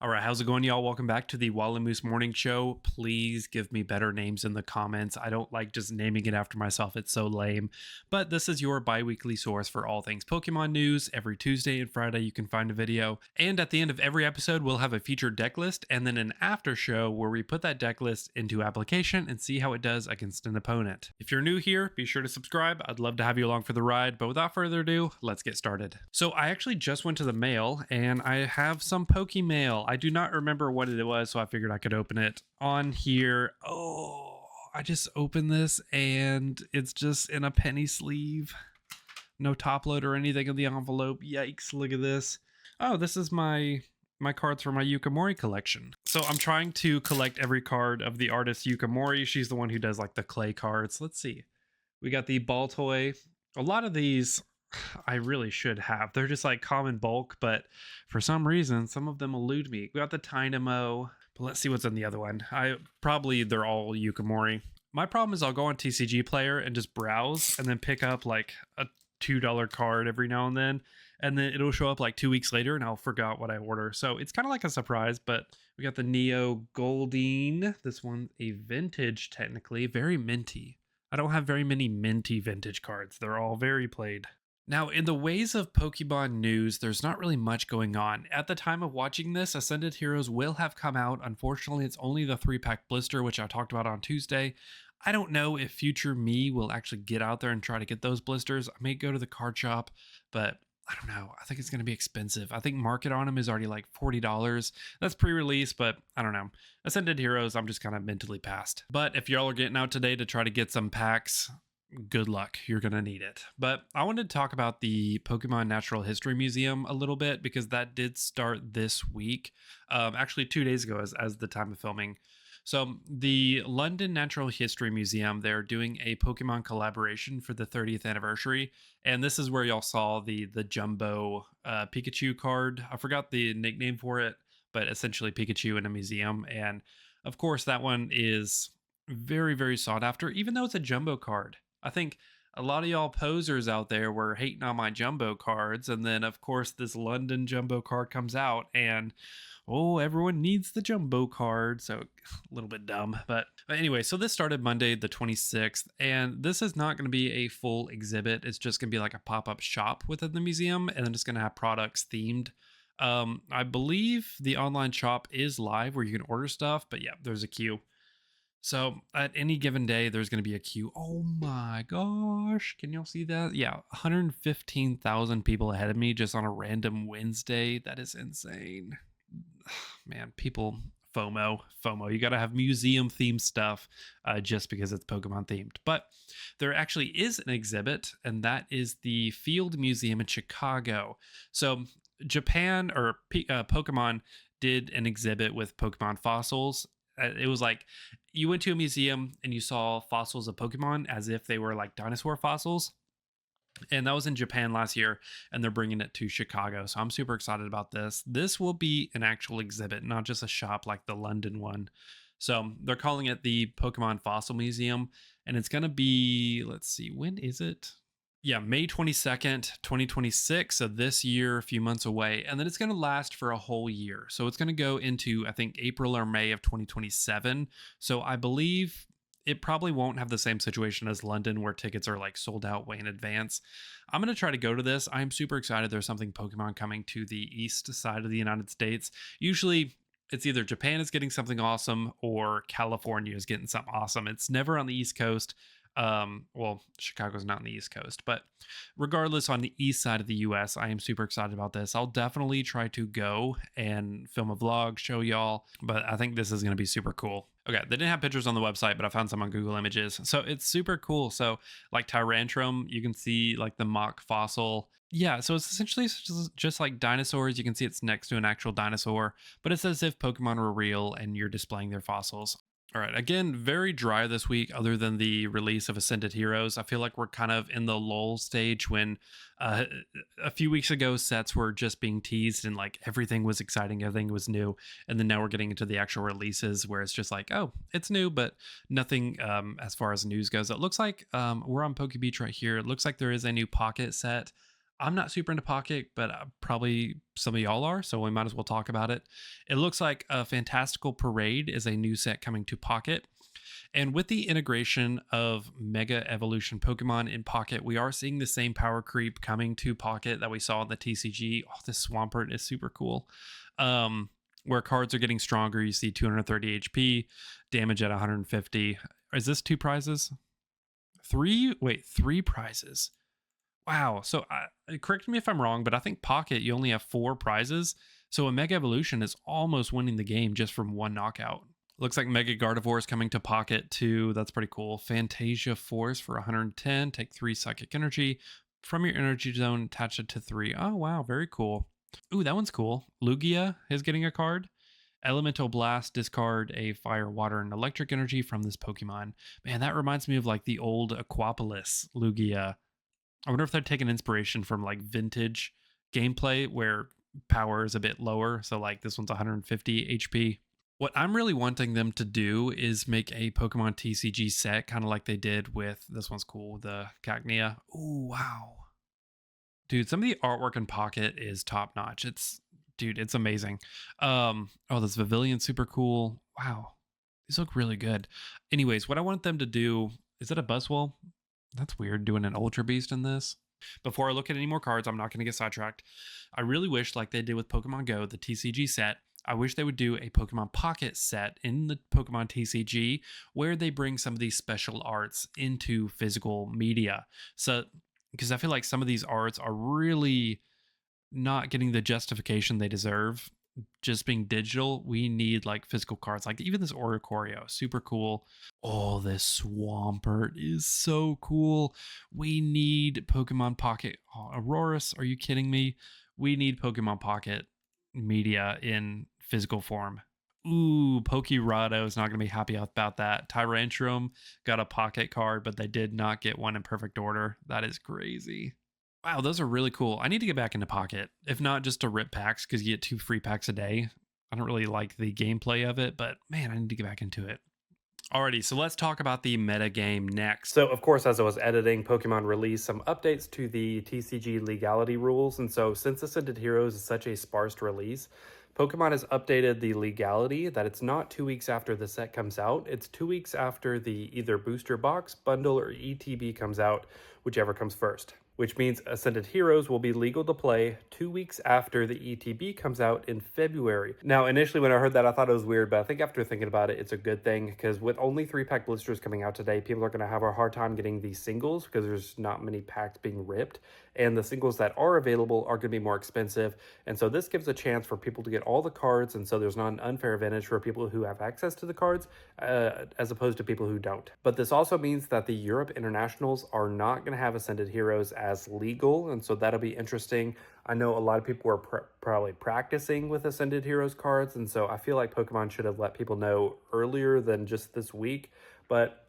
All right, how's it going, y'all? Welcome back to the Wallamoose Morning Show. Please give me better names in the comments. I don't like just naming it after myself. It's so lame. But this is your bi-weekly source for all things Pokemon news. Every Tuesday and Friday, you can find a video. And at the end of every episode, we'll have a featured deck list and then an after show where we put that deck list into application and see how it does against an opponent. If you're new here, be sure to subscribe. I'd love to have you along for the ride. But without further ado, let's get started. So I actually just went to the mail and I have some Pokemail. I do not remember what it was, so I figured I could open it on here. Oh, I just opened this and it's just in a penny sleeve. No top load or anything in the envelope. Yikes, look at this. Oh, this is my cards for my Yukimori collection. So I'm trying to collect every card of the artist Yukimori. She's the one who does like the clay cards. Let's see. We got the ball toy. A lot of these I really should have. They're just like common bulk, but for some reason, some of them elude me. We got the Tynamo, but let's see what's in the other one. They're all Yukimori. My problem is I'll go on TCG Player and just browse and then pick up like a $2 card every now and then it'll show up like 2 weeks later and I'll forget what I order. So it's kind of like a surprise, but we got the Neo Goldeen. This one, a vintage technically, very minty. I don't have very many minty vintage cards. They're all very played. Now, in the ways of Pokemon news, there's not really much going on. At the time of watching this, Ascended Heroes will have come out. Unfortunately, it's only the 3-pack blister, which I talked about on Tuesday. I don't know if future me will actually get out there and try to get those blisters. I may go to the card shop, but I don't know. I think it's going to be expensive. I think market on them is already like $40. That's pre-release, but I don't know. Ascended Heroes, I'm just kind of mentally past. But if y'all are getting out today to try to get some packs, good luck. You're going to need it. But I wanted to talk about the Pokemon Natural History Museum a little bit because that did start this week. Actually 2 days ago as the time of filming. So the London Natural History Museum, they're doing a Pokemon collaboration for the 30th anniversary. And this is where y'all saw the jumbo Pikachu card. I forgot the nickname for it, but essentially Pikachu in a museum. And of course that one is very, very sought after, even though it's a jumbo card. I think a lot of y'all posers out there were hating on my jumbo cards. And then of course this London jumbo card comes out and everyone needs the jumbo card. So a little bit dumb, but anyway, so this started Monday, the 26th, and this is not going to be a full exhibit. It's just going to be like a pop-up shop within the museum. And then it's going to have products themed. I believe the online shop is live where you can order stuff, but yeah, there's a queue. So at any given day, there's going to be a queue. Oh my gosh. Can y'all see that? Yeah. 115,000 people ahead of me just on a random Wednesday. That is insane. Man, people, FOMO. You got to have museum themed stuff just because it's Pokemon themed. But there actually is an exhibit, and that is the Field Museum in Chicago. So Japan or Pokemon did an exhibit with Pokemon fossils. It was like you went to a museum and you saw fossils of Pokemon as if they were like dinosaur fossils. And that was in Japan last year, and they're bringing it to Chicago. So I'm super excited about this. This will be an actual exhibit, not just a shop like the London one. So they're calling it the Pokemon Fossil Museum, and it's going to be, let's see, when is it? Yeah, May 22nd, 2026. So this year, a few months away. And then it's going to last for a whole year. So it's going to go into, I think, April or May of 2027. So I believe it probably won't have the same situation as London where tickets are like sold out way in advance. I'm going to try to go to this. I'm super excited. There's something Pokemon coming to the east side of the United States. Usually it's either Japan is getting something awesome or California is getting something awesome. It's never on the East Coast. Well, Chicago's not on the East Coast, but regardless, on the east side of the US, I am super excited about this. I'll definitely try to go and film a vlog, show y'all, but I think this is going to be super cool. Okay, they didn't have pictures on the website, but I found some on Google Images. So it's super cool. So like Tyrantrum, you can see like the mock fossil. Yeah, so it's essentially just like dinosaurs. You can see it's next to an actual dinosaur, but it's as if Pokemon were real and you're displaying their fossils. All right, again, very dry this week other than the release of Ascended Heroes. I feel like we're kind of in the lull stage when a few weeks ago sets were just being teased and like everything was exciting, everything was new. And then now we're getting into the actual releases where it's just like, oh, it's new, but nothing as far as news goes. It looks like we're on Poke Beach right here. It looks like there is a new Pocket set. I'm not super into Pocket, but probably some of y'all are, so we might as well talk about it. It looks like a Fantastical Parade is a new set coming to Pocket. And with the integration of Mega Evolution Pokemon in Pocket, we are seeing the same power creep coming to Pocket that we saw in the TCG. Oh, this Swampert is super cool. Where cards are getting stronger, you see 230 HP, damage at 150. Is this 2 prizes? 3? Wait, 3 prizes. Wow. So correct me if I'm wrong, but I think Pocket, you only have 4 prizes. So a Mega Evolution is almost winning the game just from 1 knockout. Looks like Mega Gardevoir is coming to Pocket too. That's pretty cool. Fantasia Force for 110. Take 3 Psychic Energy. From your energy zone, attach it to 3. Oh, wow. Very cool. Ooh, that one's cool. Lugia is getting a card. Elemental Blast, discard a fire, water, and electric energy from this Pokemon. Man, that reminds me of like the old Aquapolis Lugia. I wonder if they're taking inspiration from like vintage gameplay where power is a bit lower. So like this one's 150 HP. What I'm really wanting them to do is make a Pokemon TCG set, kind of like they did with, this one's cool, the Cagnia. Oh, wow. Dude, some of the artwork in Pocket is top notch. It's amazing. Oh, this Pavilion, super cool. Wow. These look really good. Anyways, what I want them to do, is it a Buzzwole? That's weird doing an Ultra Beast in this. Before I look at any more cards, I'm not going to get sidetracked. I really wish, like they did with Pokemon Go, the TCG set, I wish they would do a Pokemon Pocket set in the Pokemon TCG where they bring some of these special arts into physical media. So, because I feel like some of these arts are really not getting the justification they deserve just being digital. We need like physical cards, like even this Oricorio, super cool. Oh, this Swampert is so cool. We need Pokemon Pocket. Oh, Aurorus, are you kidding me? We need Pokemon Pocket media in physical form. Ooh, Pokérado is not going to be happy about that. Tyrantrum got a Pocket card, but they did not get one in perfect order. That is crazy. Wow, those are really cool. I need to get back into Pocket, if not just to rip packs, because you get 2 free packs a day. I don't really like the gameplay of it, but man, I need to get back into it. Alrighty, so let's talk about the meta game next. So, of course, as I was editing, Pokemon released some updates to the TCG legality rules, and so since Ascended Heroes is such a sparse release, Pokemon has updated the legality that it's not 2 weeks after the set comes out, it's 2 weeks after the either booster box, bundle, or ETB comes out, whichever comes first. Which means Ascended Heroes will be legal to play 2 weeks after the ETB comes out in February. Now, initially when I heard that, I thought it was weird, but I think after thinking about it, it's a good thing, because with only 3-pack blisters coming out today, people are going to have a hard time getting these singles, because there's not many packs being ripped, and the singles that are available are going to be more expensive, and so this gives a chance for people to get all the cards, and so there's not an unfair advantage for people who have access to the cards, as opposed to people who don't. But this also means that the Europe Internationals are not going to have Ascended Heroes as legal, and so that'll be interesting. I know a lot of people are probably practicing with Ascended Heroes cards, and so I feel like Pokemon should have let people know earlier than just this week, but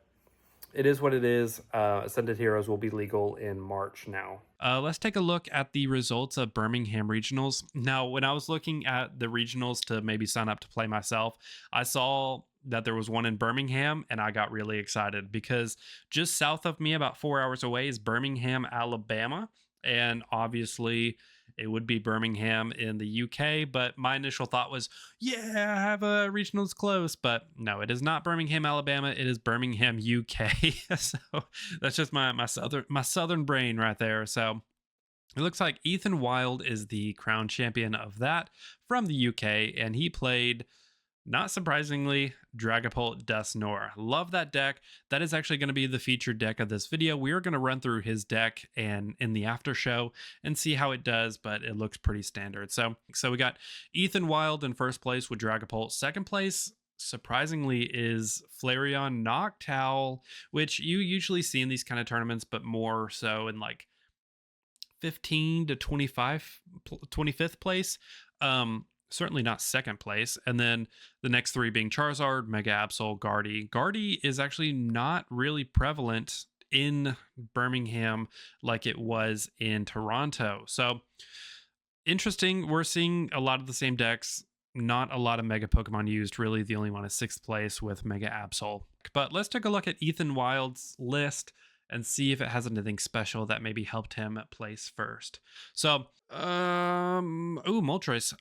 it is what it is. Ascended Heroes will be legal in March now. Let's take a look at the results of Birmingham regionals. Now, when I was looking at the regionals to maybe sign up to play myself, I saw that there was one in Birmingham, and I got really excited because just south of me, about 4 hours away, is Birmingham, Alabama. And obviously it would be Birmingham in the UK, but my initial thought was, yeah, I have a regionals close, but no, it is not Birmingham, Alabama. It is Birmingham, UK. So that's just my southern brain right there. So it looks like Ethan Wild is the crown champion of that from the UK, and he played, not surprisingly, Dragapult Dusknoir. Love that deck. That is actually going to be the featured deck of this video. We are going to run through his deck and in the after show and see how it does, but it looks pretty standard. So we got Ethan Wild in first place with Dragapult. Second place, surprisingly, is Flareon Noctowl, which you usually see in these kind of tournaments, but more so in like 15 to 25th place. Certainly not second place. And then the next 3 being Charizard, Mega Absol, Guardy. Guardy is actually not really prevalent in Birmingham like it was in Toronto. So interesting. We're seeing a lot of the same decks. Not a lot of Mega Pokemon used. Really, the only one is 6th place with Mega Absol. But let's take a look at Ethan Wild's list. and see if it has anything special that maybe helped him place first. So, Moltres.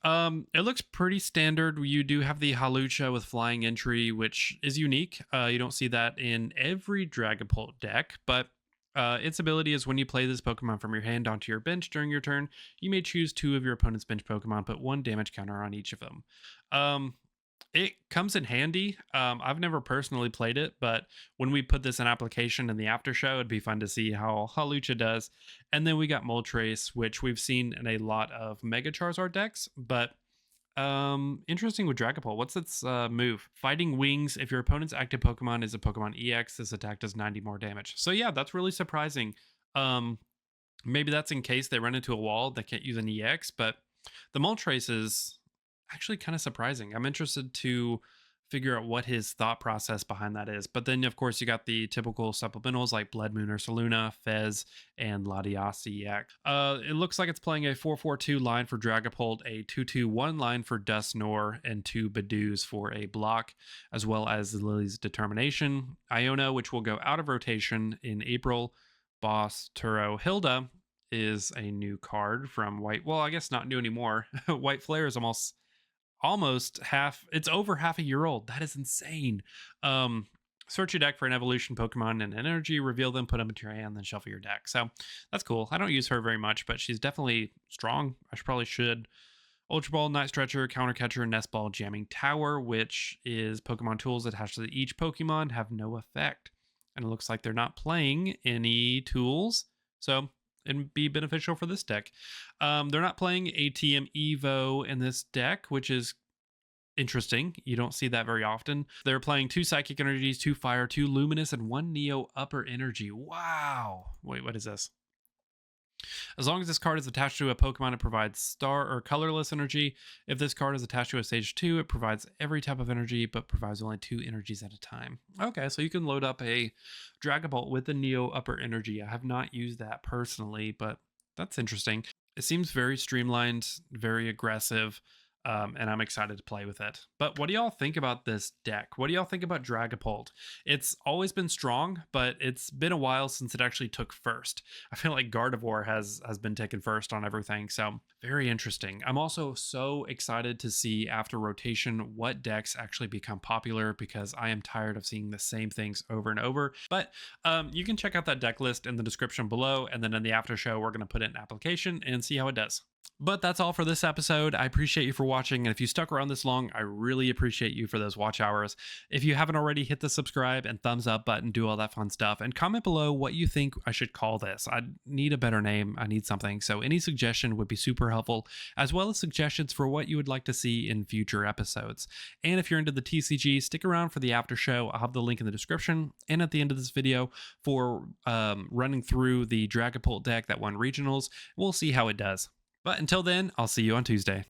It looks pretty standard. You do have the Hawlucha with flying entry, which is unique. You don't see that in every Dragapult deck, but its ability is when you play this Pokemon from your hand onto your bench during your turn, you may choose 2 of your opponent's bench Pokemon, put 1 damage counter on each of them. It comes in handy. I've never personally played it, but when we put this in application in the after show, it'd be fun to see how Hawlucha does. And then we got Moltres, which we've seen in a lot of Mega Charizard decks, but interesting with Dragapult. What's its move? Fighting Wings. If your opponent's active Pokemon is a Pokemon EX, this attack does 90 more damage. So yeah, that's really surprising. Maybe that's in case they run into a wall that can't use an EX, but the Moltres is actually kind of surprising. I'm interested to figure out what his thought process behind that is. But then, of course, you got the typical supplementals like Bloodmoon Ursaluna, Fez, and Latias EX. It looks like it's playing a 4-4-2 line for Dragapult, a 2-2-1 line for Dusknoir, and 2 Budews for a block, as well as Lillie's Determination, Iono, which will go out of rotation in April, Boss, Turo, Hilda is a new card from White. Well, I guess not new anymore. White Flare is almost half, it's over half a year old. That is insane. Search your deck for an evolution Pokemon and energy, reveal them, put them into your hand, then shuffle your deck. So that's cool. I don't use her very much, but she's definitely strong. Probably should. Ultra Ball, Night Stretcher, Counter Catcher, Nest Ball, Jamming Tower, which is Pokemon tools attached to each Pokemon, have no effect. And it looks like they're not playing any tools, so it'd be beneficial for this deck. They're not playing ATM Evo in this deck, which is interesting. You don't see that very often. They're playing 2 Psychic Energies, 2 Fire, 2 Luminous, and 1 Neo Upper Energy. Wow. Wait, what is this? As long as this card is attached to a Pokemon, it provides star or colorless energy. If this card is attached to a stage 2, it provides every type of energy, but provides only 2 energies at a time. Okay, so you can load up a Dragapult with the Neo Upper Energy. I have not used that personally, but that's interesting. It seems very streamlined, very aggressive, and I'm excited to play with it. But what do y'all think about this deck? What do y'all think about Dragapult? It's always been strong, but it's been a while since it actually took first. I feel like Gardevoir has been taken first on everything, so very interesting. I'm also so excited to see after rotation what decks actually become popular, because I am tired of seeing the same things over and over. But you can check out that deck list in the description below, and then in the after show, we're going to put it in application and see how it does. But that's all for this episode. I appreciate you for watching, and if you stuck around this long, I really appreciate you for those watch hours. If you haven't already, hit the subscribe and thumbs up button, do all that fun stuff, and comment below what you think I should call this. I need a better name. I need something, so any suggestion would be super helpful, as well as suggestions for what you would like to see in future episodes. And if you're into the TCG, stick around for the after show. I'll have the link in the description and at the end of this video for running through the Dragapult deck that won regionals. We'll see how it does. But until then, I'll see you on Tuesday.